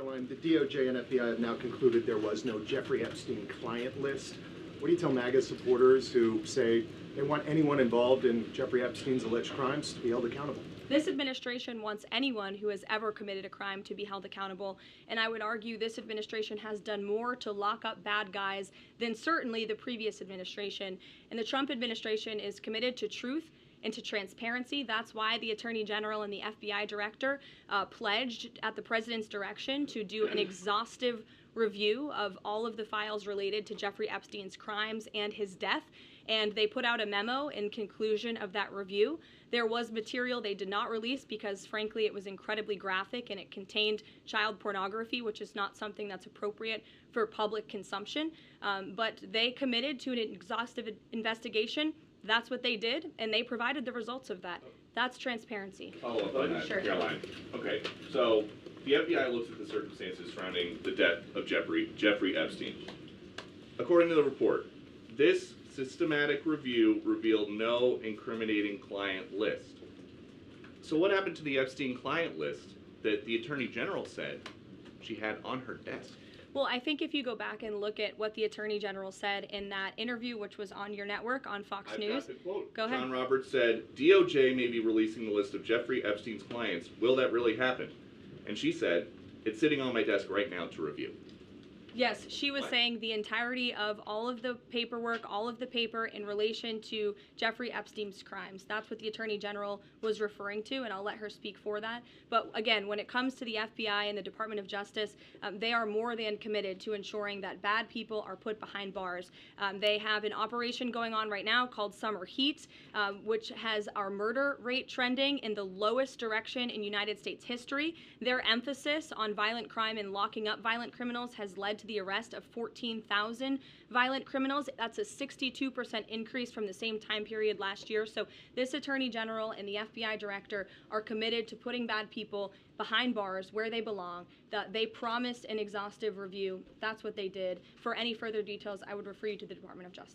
Karoline, the DOJ and FBI have now concluded there was no Jeffrey Epstein client list. What do you tell MAGA supporters who say they want anyone involved in Jeffrey Epstein's alleged crimes to be held accountable? This administration wants anyone who has ever committed a crime to be held accountable, and I would argue this administration has done more to lock up bad guys than certainly the previous administration. And the Trump administration is committed to truth and to transparency. That's why the Attorney General and the FBI Director pledged at the President's direction to do an exhaustive review of all of the files related to Jeffrey Epstein's crimes and his death. And they put out a memo in conclusion of that review. There was material they did not release because, frankly, it was incredibly graphic and it contained child pornography, which is not something that's appropriate for public consumption. But they committed to an exhaustive investigation. That's what they did, and they provided the results of that. That's transparency. Follow up on that, Sure. Karoline. Okay, so the FBI looks at the circumstances surrounding the death of Jeffrey Epstein. According to the report, this systematic review revealed no incriminating client list. So what happened to the Epstein client list that the Attorney General said she had on her desk? Well, I think if you go back and look at what the Attorney General said in that interview, which was on your network on Fox News. Got the quote. Go ahead. John Roberts said, DOJ may be releasing the list of Jeffrey Epstein's clients. Will that really happen? And she said, it's sitting on my desk right now to review. Yes, she was saying the entirety of all of the paperwork, all of the paper in relation to Jeffrey Epstein's crimes. That's what the Attorney General was referring to, and I'll let her speak for that. But again, when it comes to the FBI and the Department of Justice, they are more than committed to ensuring that bad people are put behind bars. They have an operation going on right now called Summer Heat, which has our murder rate trending in the lowest direction in United States history. Their emphasis on violent crime and locking up violent criminals has led to the arrest of 14,000 violent criminals. That's a 62% increase from the same time period last year. So this Attorney General and the FBI Director are committed to putting bad people behind bars where they belong. They promised an exhaustive review. That's what they did. For any further details, I would refer you to the Department of Justice.